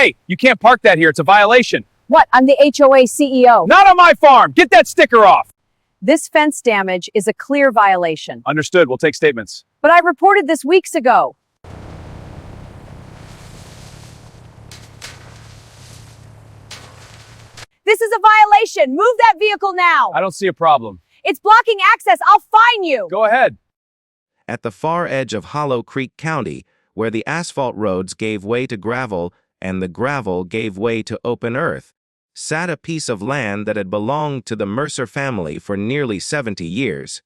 Hey, you can't park that here. It's a violation. What? I'm the HOA CEO. Not on my farm. Get that sticker off. This fence damage is a clear violation. Understood. We'll take statements. But I reported this weeks ago. This is a violation. Move that vehicle now. I don't see a problem. It's blocking access. I'll fine you. Go ahead. At the far edge of Hollow Creek County, where the asphalt roads gave way to gravel and the gravel gave way to open earth, sat a piece of land that had belonged to the Mercer family for nearly 70 years.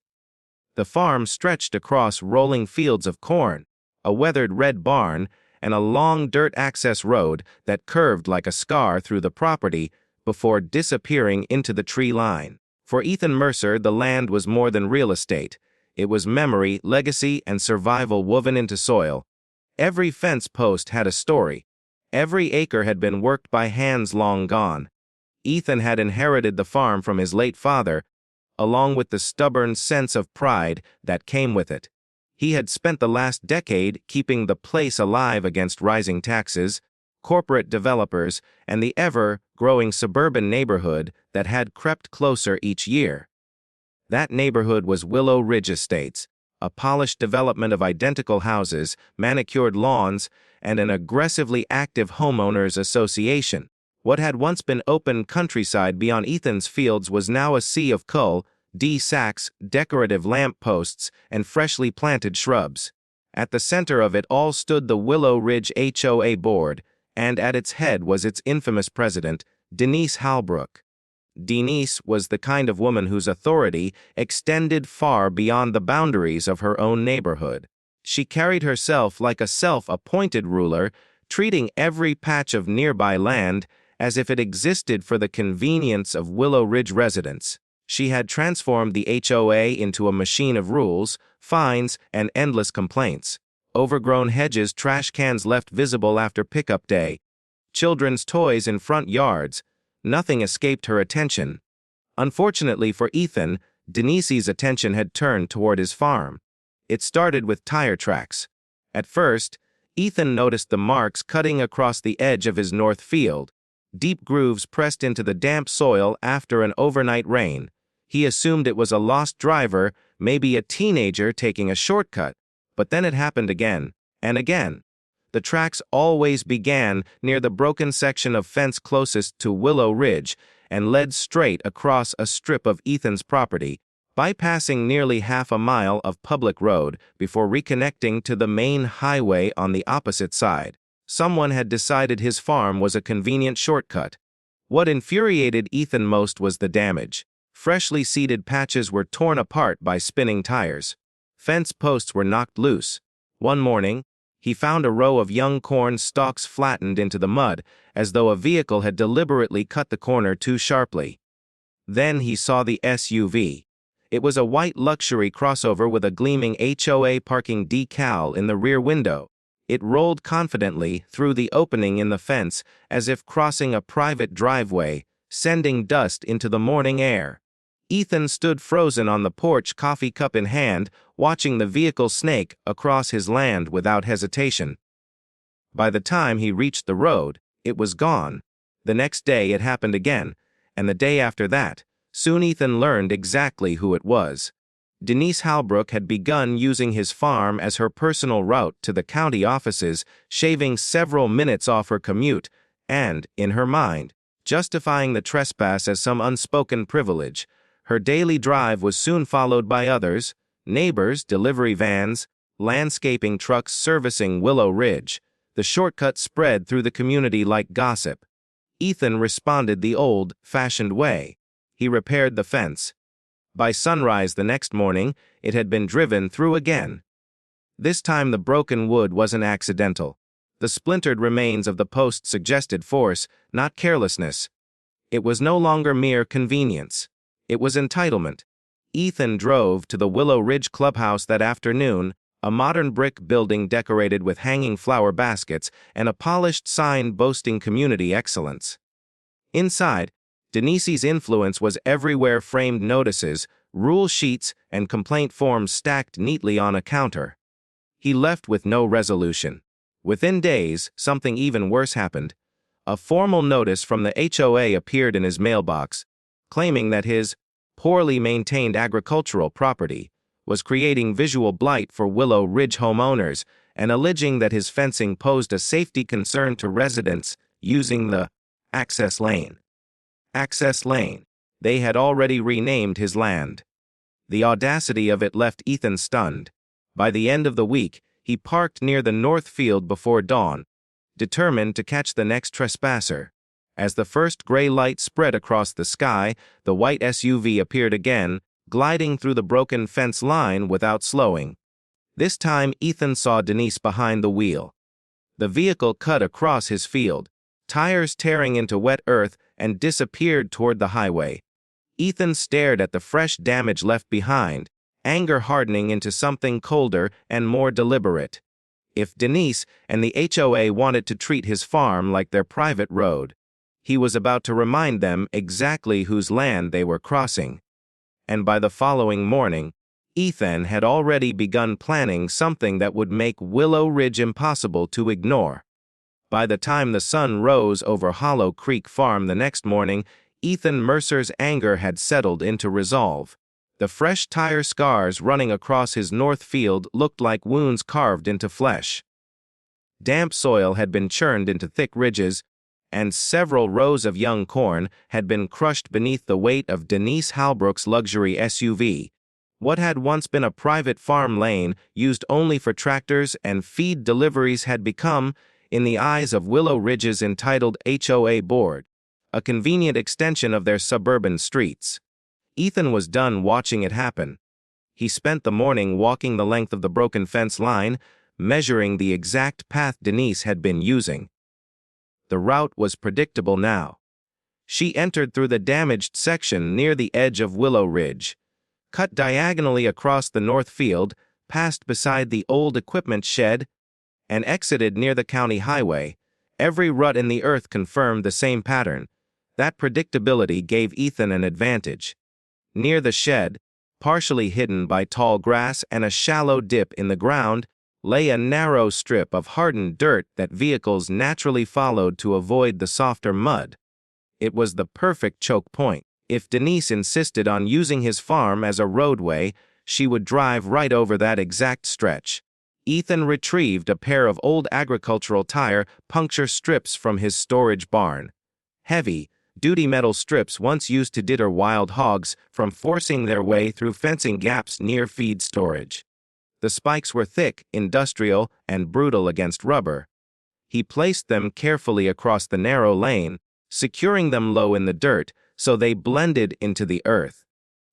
The farm stretched across rolling fields of corn, a weathered red barn, and a long dirt access road that curved like a scar through the property before disappearing into the tree line. For Ethan Mercer, the land was more than real estate. It was memory, legacy, and survival woven into soil. Every fence post had a story. Every acre had been worked by hands long gone. Ethan had inherited the farm from his late father, along with the stubborn sense of pride that came with it. He had spent the last decade keeping the place alive against rising taxes, corporate developers, and the ever-growing suburban neighborhood that had crept closer each year. That neighborhood was Willow Ridge Estates, a polished development of identical houses, manicured lawns, and an aggressively active homeowners association. What had once been open countryside beyond Ethan's fields was now a sea of cul-de-sacs, decorative lamp posts, and freshly planted shrubs. At the center of it all stood the Willow Ridge HOA board, and at its head was its infamous president, Denise Halbrook. Denise was the kind of woman whose authority extended far beyond the boundaries of her own neighborhood. She carried herself like a self-appointed ruler, treating every patch of nearby land as if it existed for the convenience of Willow Ridge residents. She had transformed the HOA into a machine of rules, fines, and endless complaints. Overgrown hedges, trash cans left visible after pickup day, children's toys in front yards. Nothing escaped her attention. Unfortunately for Ethan, Denise's attention had turned toward his farm. It started with tire tracks. At first, Ethan noticed the marks cutting across the edge of his north field, deep grooves pressed into the damp soil after an overnight rain. He assumed it was a lost driver, maybe a teenager taking a shortcut. But then it happened again, and again. The tracks always began near the broken section of fence closest to Willow Ridge and led straight across a strip of Ethan's property, bypassing nearly half a mile of public road before reconnecting to the main highway on the opposite side. Someone had decided his farm was a convenient shortcut. What infuriated Ethan most was the damage. Freshly seeded patches were torn apart by spinning tires. Fence posts were knocked loose. One morning, he found a row of young corn stalks flattened into the mud, as though a vehicle had deliberately cut the corner too sharply. Then he saw the SUV. It was a white luxury crossover with a gleaming HOA parking decal in the rear window. It rolled confidently through the opening in the fence as if crossing a private driveway, sending dust into the morning air. Ethan stood frozen on the porch, coffee cup in hand, watching the vehicle snake across his land without hesitation. By the time he reached the road, it was gone. The next day it happened again, and the day after that. Soon Ethan learned exactly who it was. Denise Halbrook had begun using his farm as her personal route to the county offices, shaving several minutes off her commute, and, in her mind, justifying the trespass as some unspoken privilege. Her daily drive was soon followed by others, neighbors, delivery vans, landscaping trucks servicing Willow Ridge. The shortcut spread through the community like gossip. Ethan responded the old-fashioned way. He repaired the fence. By sunrise the next morning, it had been driven through again. This time the broken wood wasn't accidental. The splintered remains of the post suggested force, not carelessness. It was no longer mere convenience. It was entitlement. Ethan drove to the Willow Ridge clubhouse that afternoon, a modern brick building decorated with hanging flower baskets and a polished sign boasting community excellence. Inside, Denise's influence was everywhere: framed notices, rule sheets, and complaint forms stacked neatly on a counter. He left with no resolution. Within days, something even worse happened. A formal notice from the HOA appeared in his mailbox, claiming that his poorly maintained agricultural property was creating visual blight for Willow Ridge homeowners and alleging that his fencing posed a safety concern to residents using the access lane. Access lane. They had already renamed his land. The audacity of it left Ethan stunned. By the end of the week, he parked near the north field before dawn, determined to catch the next trespasser. As the first gray light spread across the sky, the white SUV appeared again, gliding through the broken fence line without slowing. This time, Ethan saw Denise behind the wheel. The vehicle cut across his field, tires tearing into wet earth, and disappeared toward the highway. Ethan stared at the fresh damage left behind, anger hardening into something colder and more deliberate. If Denise and the HOA wanted to treat his farm like their private road, he was about to remind them exactly whose land they were crossing. And by the following morning, Ethan had already begun planning something that would make Willow Ridge impossible to ignore. By the time the sun rose over Hollow Creek Farm the next morning, Ethan Mercer's anger had settled into resolve. The fresh tire scars running across his north field looked like wounds carved into flesh. Damp soil had been churned into thick ridges, and several rows of young corn had been crushed beneath the weight of Denise Halbrook's luxury SUV. What had once been a private farm lane used only for tractors and feed deliveries had become, in the eyes of Willow Ridge's entitled HOA board, a convenient extension of their suburban streets. Ethan was done watching it happen. He spent the morning walking the length of the broken fence line, measuring the exact path Denise had been using. The route was predictable now. She entered through the damaged section near the edge of Willow Ridge, cut diagonally across the north field, passed beside the old equipment shed, and exited near the county highway. Every rut in the earth confirmed the same pattern. That predictability gave Ethan an advantage. Near the shed, partially hidden by tall grass and a shallow dip in the ground, lay a narrow strip of hardened dirt that vehicles naturally followed to avoid the softer mud. It was the perfect choke point. If Denise insisted on using his farm as a roadway, she would drive right over that exact stretch. Ethan retrieved a pair of old agricultural tire puncture strips from his storage barn. Heavy, duty metal strips once used to deter wild hogs from forcing their way through fencing gaps near feed storage. The spikes were thick, industrial, and brutal against rubber. He placed them carefully across the narrow lane, securing them low in the dirt so they blended into the earth.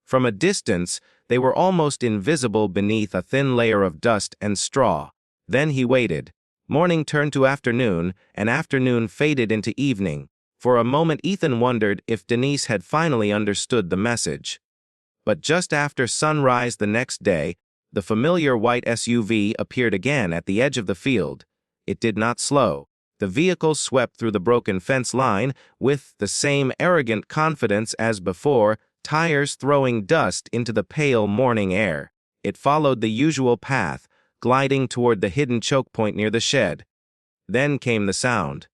From a distance, they were almost invisible beneath a thin layer of dust and straw. Then he waited. Morning turned to afternoon, and afternoon faded into evening. For a moment Ethan wondered if Denise had finally understood the message. But just after sunrise the next day, the familiar white SUV appeared again at the edge of the field. It did not slow. The vehicle swept through the broken fence line with the same arrogant confidence as before, tires throwing dust into the pale morning air. It followed the usual path, gliding toward the hidden choke point near the shed. Then came the sound.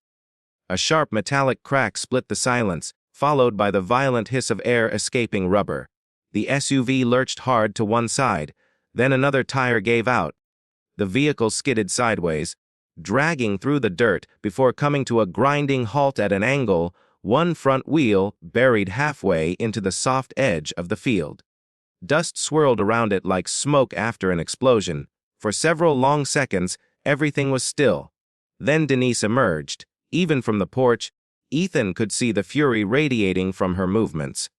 A sharp metallic crack split the silence, followed by the violent hiss of air escaping rubber. The SUV lurched hard to one side, then another tire gave out. The vehicle skidded sideways, dragging through the dirt before coming to a grinding halt at an angle, one front wheel buried halfway into the soft edge of the field. Dust swirled around it like smoke after an explosion. For several long seconds, everything was still. Then Denise emerged. Even from the porch, Ethan could see the fury radiating from her movements.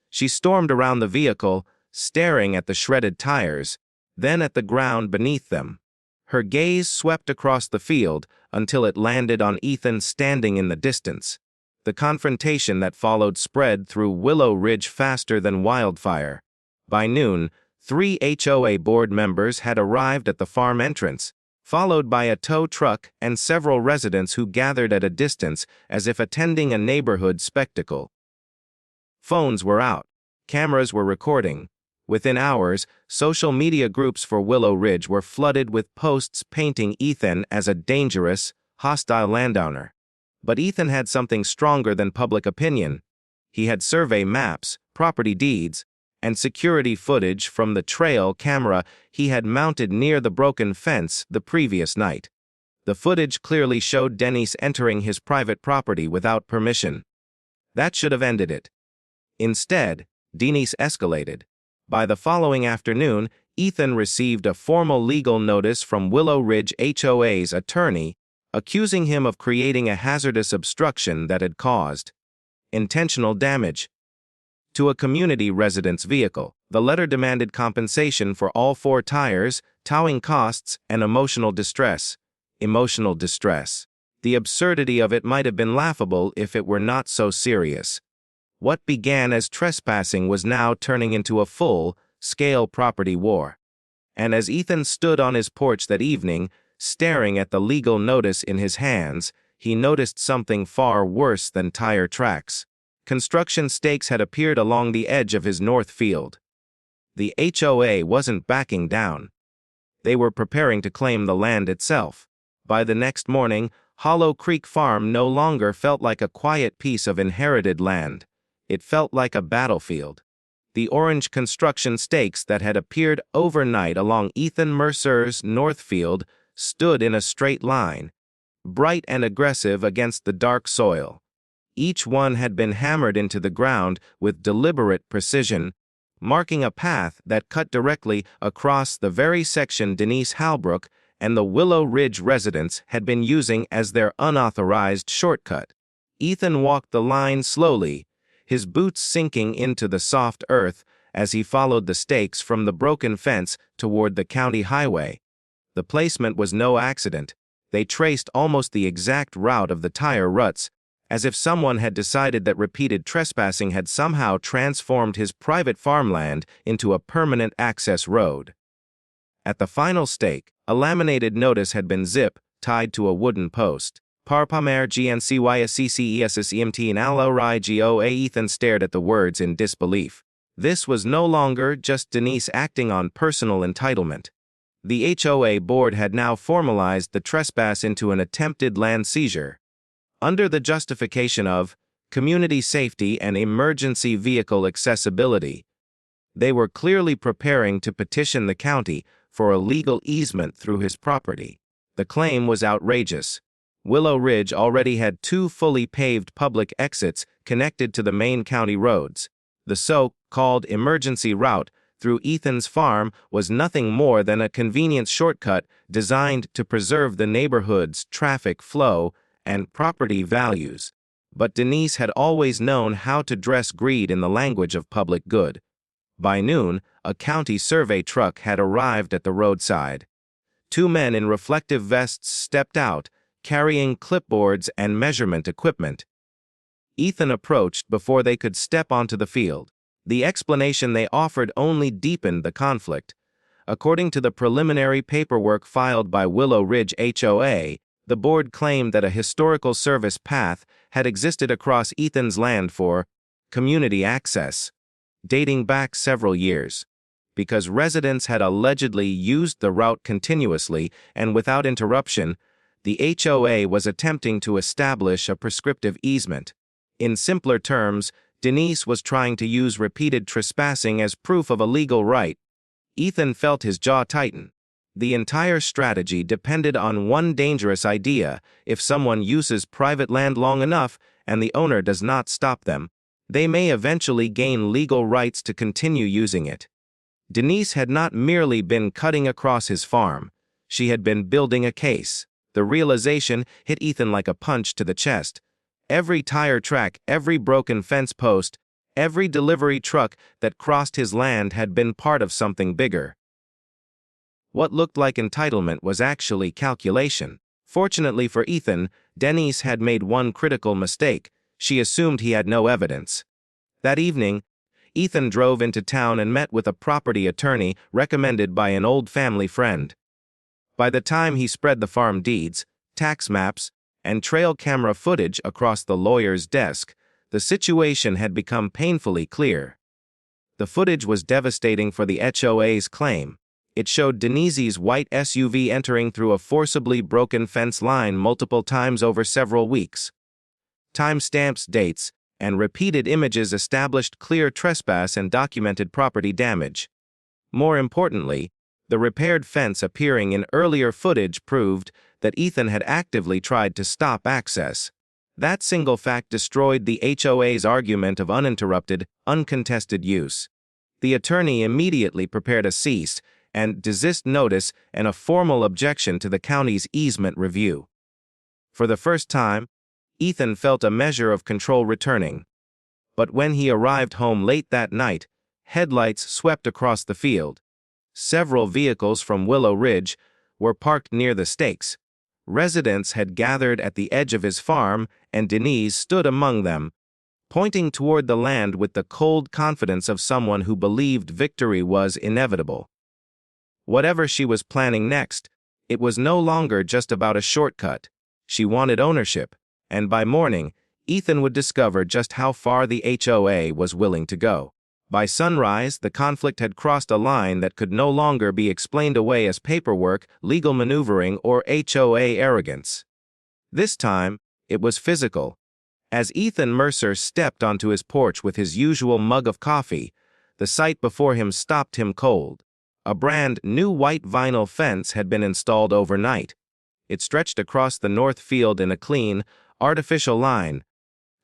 She stormed around the vehicle, staring at the shredded tires, then at the ground beneath them. Her gaze swept across the field until it landed on Ethan standing in the distance. The confrontation that followed spread through Willow Ridge faster than wildfire. By noon, 3 HOA board members had arrived at the farm entrance, followed by a tow truck and several residents who gathered at a distance as if attending a neighborhood spectacle. Phones were out. Cameras were recording. Within hours, social media groups for Willow Ridge were flooded with posts painting Ethan as a dangerous, hostile landowner. But Ethan had something stronger than public opinion. He had survey maps, property deeds, and security footage from the trail camera he had mounted near the broken fence the previous night. The footage clearly showed Denise entering his private property without permission. That should have ended it. Instead, Denise escalated. By the following afternoon, Ethan received a formal legal notice from Willow Ridge HOA's attorney, accusing him of creating a hazardous obstruction that had caused intentional damage to a community resident's vehicle. The letter demanded compensation for all 4 tires, towing costs, and emotional distress. Emotional distress. The absurdity of it might have been laughable if it were not so serious. What began as trespassing was now turning into a full-scale property war. And as Ethan stood on his porch that evening, staring at the legal notice in his hands, he noticed something far worse than tire tracks. Construction stakes had appeared along the edge of his north field. The HOA wasn't backing down. They were preparing to claim the land itself. By the next morning, Hollow Creek Farm no longer felt like a quiet piece of inherited land. It felt like a battlefield. The orange construction stakes that had appeared overnight along Ethan Mercer's north field stood in a straight line, bright and aggressive against the dark soil. Each one had been hammered into the ground with deliberate precision, marking a path that cut directly across the very section Denise Halbrook and the Willow Ridge residents had been using as their unauthorized shortcut. Ethan walked the line slowly, his boots sinking into the soft earth as he followed the stakes from the broken fence toward the county highway. The placement was no accident. They traced almost the exact route of the tire ruts, as if someone had decided that repeated trespassing had somehow transformed his private farmland into a permanent access road. At the final stake, a laminated notice had been tied to a wooden post. Parpamer GNCYSCCESSEMT GOA. Ethan stared at the words in disbelief. This was no longer just Denise acting on personal entitlement. The HOA board had now formalized the trespass into an attempted land seizure. Under the justification of community safety and emergency vehicle accessibility, they were clearly preparing to petition the county for a legal easement through his property. The claim was outrageous. Willow Ridge already had 2 fully paved public exits connected to the main county roads. The so-called emergency route through Ethan's farm was nothing more than a convenient shortcut designed to preserve the neighborhood's traffic flow and property values. But Denise had always known how to dress greed in the language of public good. By noon, a county survey truck had arrived at the roadside. 2 men in reflective vests stepped out, carrying clipboards and measurement equipment. Ethan approached before they could step onto the field. The explanation they offered only deepened the conflict. According to the preliminary paperwork filed by Willow Ridge HOA, the board claimed that a historical service path had existed across Ethan's land for community access, dating back several years. Because residents had allegedly used the route continuously and without interruption, the HOA was attempting to establish a prescriptive easement. In simpler terms, Denise was trying to use repeated trespassing as proof of a legal right. Ethan felt his jaw tighten. The entire strategy depended on one dangerous idea: if someone uses private land long enough and the owner does not stop them, they may eventually gain legal rights to continue using it. Denise had not merely been cutting across his farm. She had been building a case. The realization hit Ethan like a punch to the chest. Every tire track, every broken fence post, every delivery truck that crossed his land had been part of something bigger. What looked like entitlement was actually calculation. Fortunately for Ethan, Denise had made one critical mistake. She assumed he had no evidence. That evening, Ethan drove into town and met with a property attorney recommended by an old family friend. By the time he spread the farm deeds, tax maps, and trail camera footage across the lawyer's desk, the situation had become painfully clear. The footage was devastating for the HOA's claim. It showed Denise's white SUV entering through a forcibly broken fence line multiple times over several weeks. Timestamps, dates, and repeated images established clear trespass and documented property damage. More importantly, the repaired fence appearing in earlier footage proved that Ethan had actively tried to stop access. That single fact destroyed the HOA's argument of uninterrupted, uncontested use. The attorney immediately prepared a cease and desist notice and a formal objection to the county's easement review. For the first time, Ethan felt a measure of control returning. But when he arrived home late that night, headlights swept across the field. Several vehicles from Willow Ridge were parked near the stakes. Residents had gathered at the edge of his farm, and Denise stood among them, pointing toward the land with the cold confidence of someone who believed victory was inevitable. Whatever she was planning next, it was no longer just about a shortcut. She wanted ownership, and by morning, Ethan would discover just how far the HOA was willing to go. By sunrise, the conflict had crossed a line that could no longer be explained away as paperwork, legal maneuvering, or HOA arrogance. This time, it was physical. As Ethan Mercer stepped onto his porch with his usual mug of coffee, the sight before him stopped him cold. A brand new white vinyl fence had been installed overnight. It stretched across the north field in a clean, artificial line,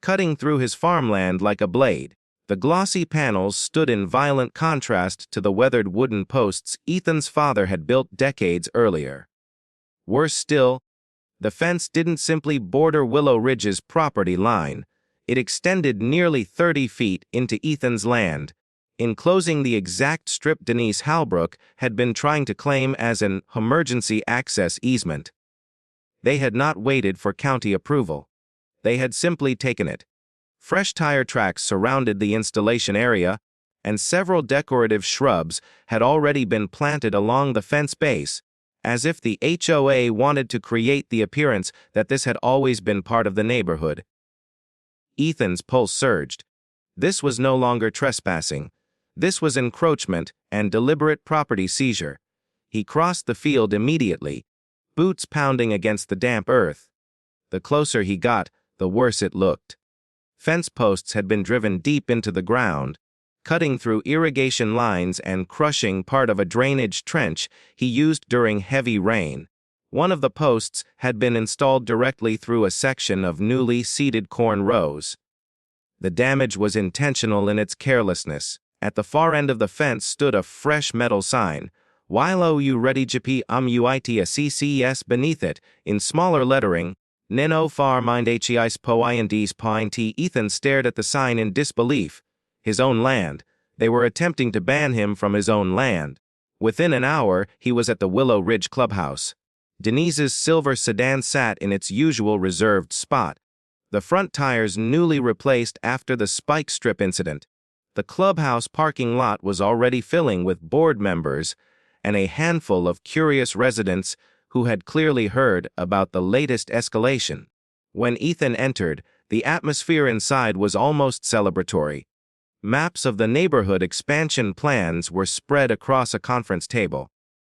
cutting through his farmland like a blade. The glossy panels stood in violent contrast to the weathered wooden posts Ethan's father had built decades earlier. Worse still, the fence didn't simply border Willow Ridge's property line. It extended nearly 30 feet into Ethan's land, enclosing the exact strip Denise Halbrook had been trying to claim as an emergency access easement. They had not waited for county approval. They had simply taken it. Fresh tire tracks surrounded the installation area, and several decorative shrubs had already been planted along the fence base, as if the HOA wanted to create the appearance that this had always been part of the neighborhood. Ethan's pulse surged. This was no longer trespassing. This was encroachment and deliberate property seizure. He crossed the field immediately, boots pounding against the damp earth. The closer he got, the worse it looked. Fence posts had been driven deep into the ground, cutting through irrigation lines and crushing part of a drainage trench he used during heavy rain. One of the posts had been installed directly through a section of newly seeded corn rows. The damage was intentional in its carelessness. At the far end of the fence stood a fresh metal sign, "While you ready GP UIT a CCS" beneath it, in smaller lettering, "Neno far mind HEIS po INDs point." Ethan stared at the sign in disbelief. His own land. They were attempting to ban him from his own land. Within an hour, he was at the Willow Ridge clubhouse. Denise's silver sedan sat in its usual reserved spot, the front tires newly replaced after the spike strip incident. The clubhouse parking lot was already filling with board members and a handful of curious residents who had clearly heard about the latest escalation. When Ethan entered, the atmosphere inside was almost celebratory. Maps of the neighborhood expansion plans were spread across a conference table.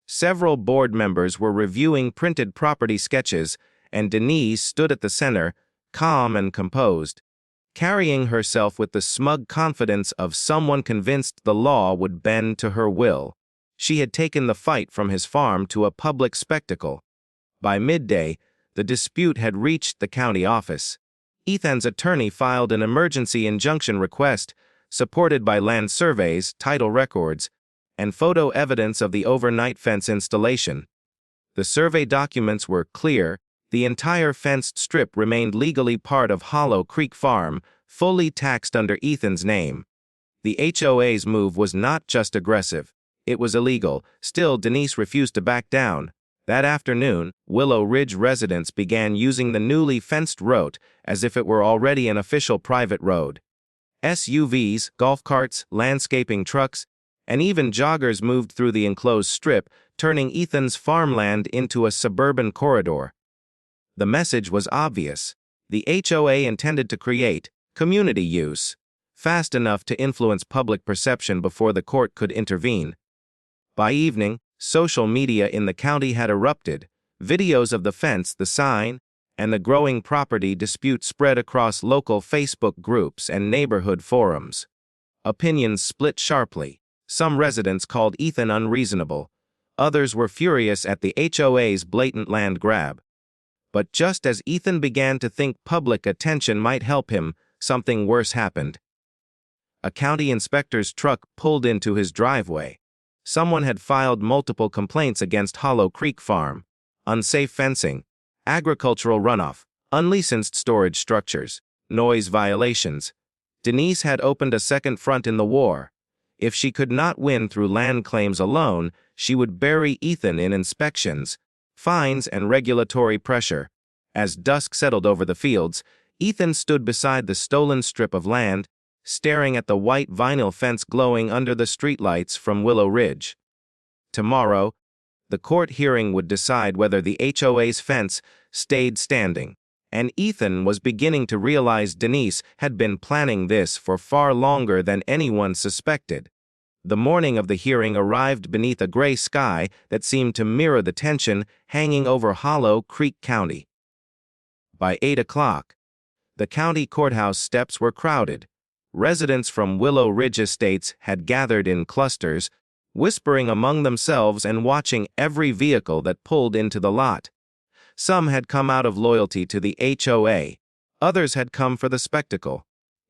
Several board members were reviewing printed property sketches, and Denise stood at the center, calm and composed, carrying herself with the smug confidence of someone convinced the law would bend to her will. She had taken the fight from his farm to a public spectacle. By midday, the dispute had reached the county office. Ethan's attorney filed an emergency injunction request, supported by land surveys, title records, and photo evidence of the overnight fence installation. The survey documents were clear. The entire fenced strip remained legally part of Hollow Creek Farm, fully taxed under Ethan's name. The HOA's move was not just aggressive. It was illegal. Still, Denise refused to back down. That afternoon, Willow Ridge residents began using the newly fenced road as if it were already an official private road. SUVs, golf carts, landscaping trucks, and even joggers moved through the enclosed strip, turning Ethan's farmland into a suburban corridor. The message was obvious. The HOA intended to create community use, fast enough to influence public perception before the court could intervene. By evening, social media in the county had erupted. Videos of the fence, the sign, and the growing property dispute spread across local Facebook groups and neighborhood forums. Opinions split sharply. Some residents called Ethan unreasonable. Others were furious at the HOA's blatant land grab. But just as Ethan began to think public attention might help him, something worse happened. A county inspector's truck pulled into his driveway. Someone had filed multiple complaints against Hollow Creek Farm: unsafe fencing, agricultural runoff, unlicensed storage structures, noise violations. Denise had opened a second front in the war. If she could not win through land claims alone, she would bury Ethan in inspections, fines, and regulatory pressure. As dusk settled over the fields, Ethan stood beside the stolen strip of land, staring at the white vinyl fence glowing under the streetlights from Willow Ridge. Tomorrow, the court hearing would decide whether the HOA's fence stayed standing, and Ethan was beginning to realize Denise had been planning this for far longer than anyone suspected. The morning of the hearing arrived beneath a gray sky that seemed to mirror the tension hanging over Hollow Creek County. By 8 o'clock, the county courthouse steps were crowded. Residents from Willow Ridge Estates had gathered in clusters, whispering among themselves and watching every vehicle that pulled into the lot. Some had come out of loyalty to the HOA. Others had come for the spectacle.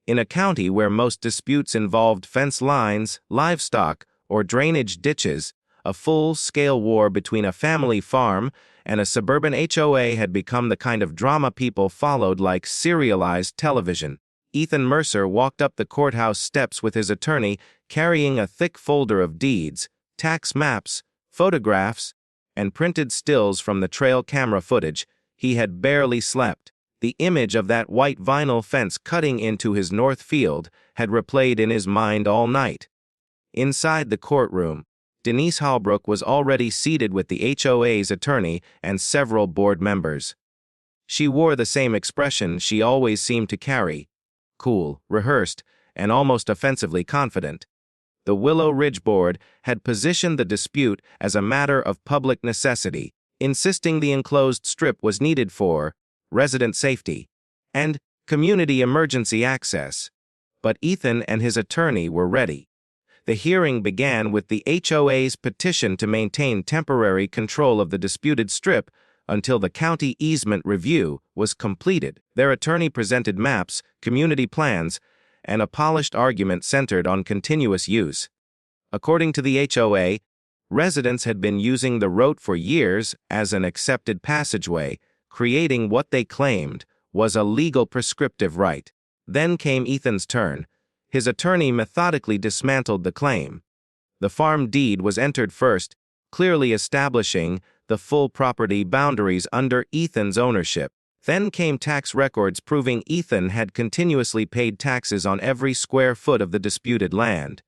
In a county where most disputes involved fence lines, livestock, or drainage ditches, a full-scale war between a family farm and a suburban HOA had become the kind of drama people followed like serialized television. Ethan Mercer walked up the courthouse steps with his attorney, carrying a thick folder of deeds, tax maps, photographs, and printed stills from the trail camera footage. He had barely slept. The image of that white vinyl fence cutting into his north field had replayed in his mind all night. Inside the courtroom, Denise Halbrook was already seated with the HOA's attorney and several board members. She wore the same expression she always seemed to carry: cool, rehearsed, and almost offensively confident. The Willow Ridge Board had positioned the dispute as a matter of public necessity, insisting the enclosed strip was needed for resident safety and community emergency access. But Ethan and his attorney were ready. The hearing began with the HOA's petition to maintain temporary control of the disputed strip until the county easement review was completed. Their attorney presented maps, community plans, and a polished argument centered on continuous use. According to the HOA, residents had been using the road for years as an accepted passageway, creating what they claimed was a legal prescriptive right. Then came Ethan's turn. His attorney methodically dismantled the claim. The farm deed was entered first, clearly establishing the full property boundaries under Ethan's ownership. Then came tax records proving Ethan had continuously paid taxes on every square foot of the disputed land.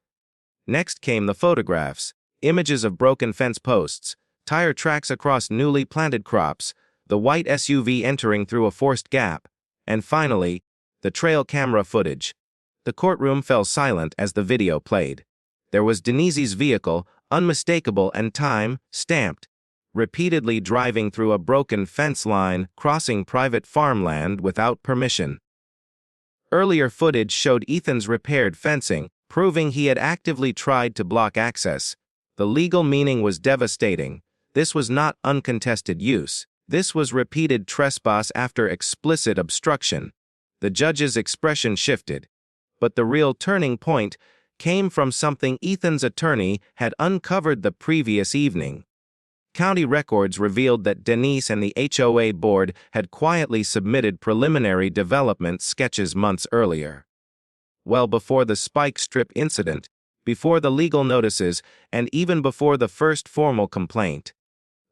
Next came the photographs, images of broken fence posts, tire tracks across newly planted crops, the white SUV entering through a forced gap, and finally, the trail camera footage. The courtroom fell silent as the video played. There was Denise's vehicle, unmistakable and time-stamped, repeatedly driving through a broken fence line, crossing private farmland without permission. Earlier footage showed Ethan's repaired fencing, proving he had actively tried to block access. The legal meaning was devastating. This was not uncontested use. This was repeated trespass after explicit obstruction. The judge's expression shifted. But the real turning point came from something Ethan's attorney had uncovered the previous evening. County records revealed that Denise and the HOA board had quietly submitted preliminary development sketches months earlier. Well before the spike strip incident, before the legal notices, and even before the first formal complaint.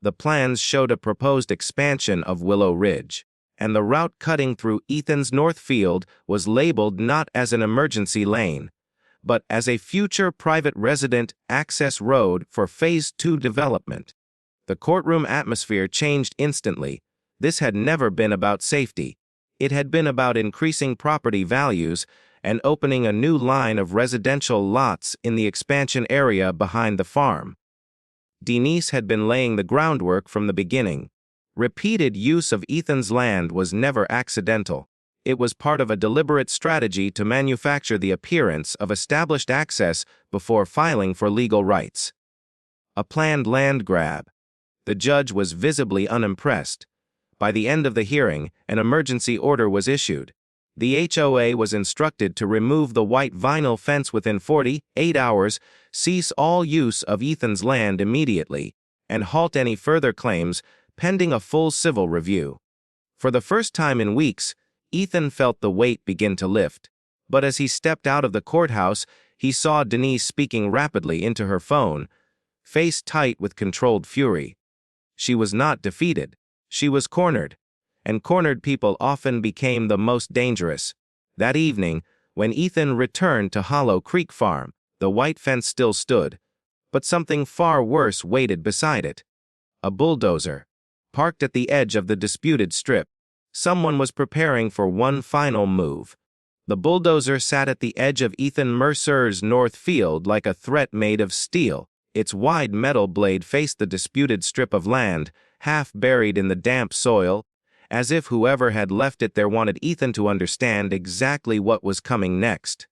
The plans showed a proposed expansion of Willow Ridge, and the route cutting through Ethan's north field was labeled not as an emergency lane, but as a future private resident access road for Phase 2 development. The courtroom atmosphere changed instantly. This had never been about safety. It had been about increasing property values and opening a new line of residential lots in the expansion area behind the farm. Denise had been laying the groundwork from the beginning. Repeated use of Ethan's land was never accidental. It was part of a deliberate strategy to manufacture the appearance of established access before filing for legal rights. A planned land grab. The judge was visibly unimpressed. By the end of the hearing, an emergency order was issued. The HOA was instructed to remove the white vinyl fence within 48 hours, cease all use of Ethan's land immediately, and halt any further claims pending a full civil review. For the first time in weeks, Ethan felt the weight begin to lift. But as he stepped out of the courthouse, he saw Denise speaking rapidly into her phone, face tight with controlled fury. She was not defeated. She was cornered, and cornered people often became the most dangerous. That evening, when Ethan returned to Hollow Creek Farm, the white fence still stood, but something far worse waited beside it. A bulldozer, parked at the edge of the disputed strip. Someone was preparing for one final move. The bulldozer sat at the edge of Ethan Mercer's north field like a threat made of steel. Its wide metal blade faced the disputed strip of land, half buried in the damp soil, as if whoever had left it there wanted Ethan to understand exactly what was coming next.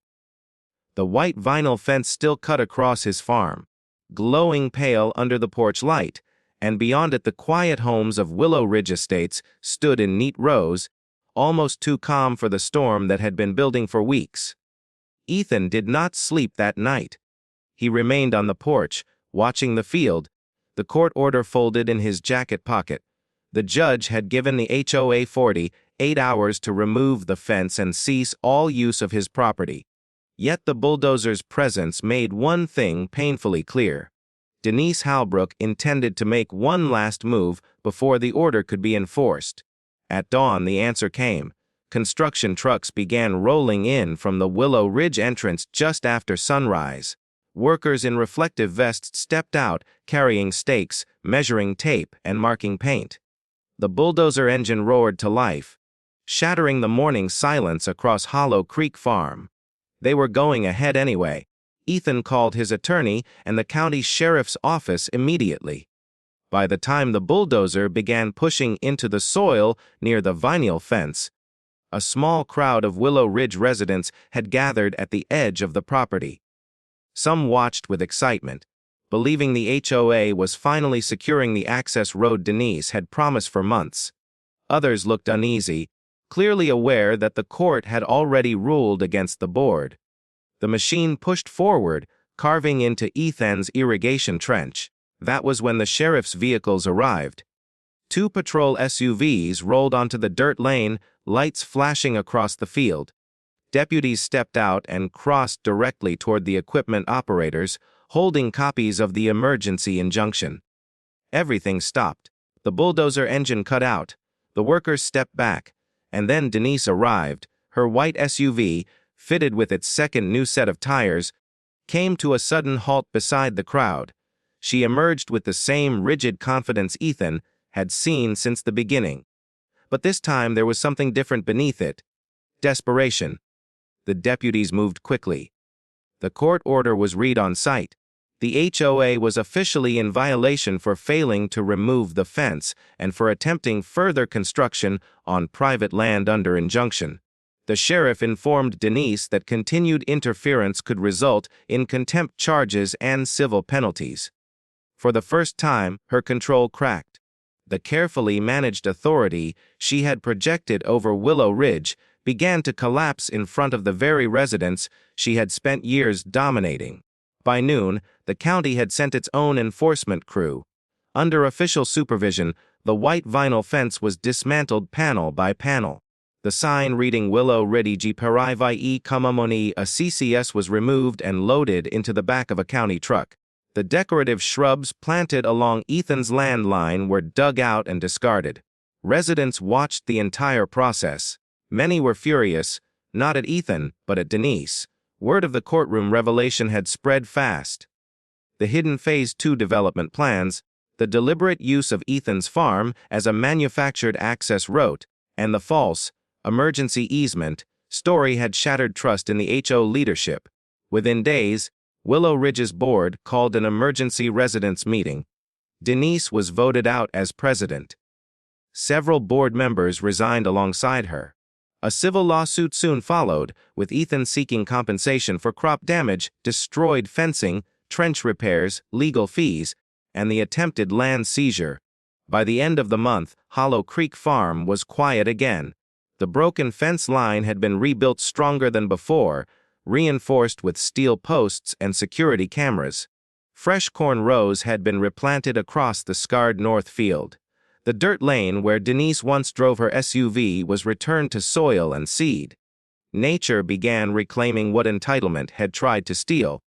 The white vinyl fence still cut across his farm, glowing pale under the porch light, and beyond it the quiet homes of Willow Ridge Estates stood in neat rows, almost too calm for the storm that had been building for weeks. Ethan did not sleep that night. He remained on the porch, watching the field, the court order folded in his jacket pocket. The judge had given the HOA 48 hours to remove the fence and cease all use of his property. Yet the bulldozer's presence made one thing painfully clear. Denise Halbrook intended to make one last move before the order could be enforced. At dawn, the answer came. Construction trucks began rolling in from the Willow Ridge entrance just after sunrise. Workers in reflective vests stepped out, carrying stakes, measuring tape, and marking paint. The bulldozer engine roared to life, shattering the morning silence across Hollow Creek Farm. They were going ahead anyway. Ethan called his attorney and the county sheriff's office immediately. By the time the bulldozer began pushing into the soil near the vinyl fence, a small crowd of Willow Ridge residents had gathered at the edge of the property. Some watched with excitement, believing the HOA was finally securing the access road Denise had promised for months. Others looked uneasy, clearly aware that the court had already ruled against the board. The machine pushed forward, carving into Ethan's irrigation trench. That was when the sheriff's vehicles arrived. 2 patrol SUVs rolled onto the dirt lane, lights flashing across the field. Deputies stepped out and crossed directly toward the equipment operators, holding copies of the emergency injunction. Everything stopped. The bulldozer engine cut out. The workers stepped back, and then Denise arrived. Her white SUV, fitted with its second new set of tires, came to a sudden halt beside the crowd. She emerged with the same rigid confidence Ethan had seen since the beginning. But this time there was something different beneath it. Desperation. The deputies moved quickly. The court order was read on site. The HOA was officially in violation for failing to remove the fence and for attempting further construction on private land under injunction. The sheriff informed Denise that continued interference could result in contempt charges and civil penalties. For the first time, her control cracked. The carefully managed authority she had projected over Willow Ridge began to collapse in front of the very residents she had spent years dominating. By noon, the county had sent its own enforcement crew. Under official supervision, the white vinyl fence was dismantled panel by panel. The sign reading Willow Ridge Parivai Kamamoni a CCS was removed and loaded into the back of a county truck. The decorative shrubs planted along Ethan's land line were dug out and discarded. Residents watched the entire process. Many were furious, not at Ethan, but at Denise. Word of the courtroom revelation had spread fast. The hidden Phase 2 development plans, the deliberate use of Ethan's farm as a manufactured access route, and the false, emergency easement story had shattered trust in the HO leadership. Within days, Willow Ridge's board called an emergency residents meeting. Denise was voted out as president. Several board members resigned alongside her. A civil lawsuit soon followed, with Ethan seeking compensation for crop damage, destroyed fencing, trench repairs, legal fees, and the attempted land seizure. By the end of the month, Hollow Creek Farm was quiet again. The broken fence line had been rebuilt stronger than before, reinforced with steel posts and security cameras. Fresh corn rows had been replanted across the scarred north field. The dirt lane where Denise once drove her SUV was returned to soil and seed. Nature began reclaiming what entitlement had tried to steal.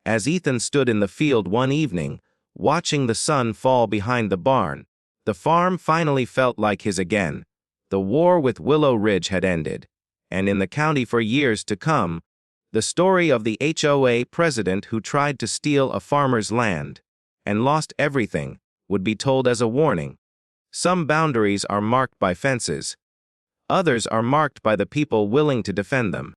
As Ethan stood in the field one evening, watching the sun fall behind the barn, the farm finally felt like his again. The war with Willow Ridge had ended, and in the county for years to come, the story of the HOA president who tried to steal a farmer's land and lost everything would be told as a warning. Some boundaries are marked by fences. Others are marked by the people willing to defend them.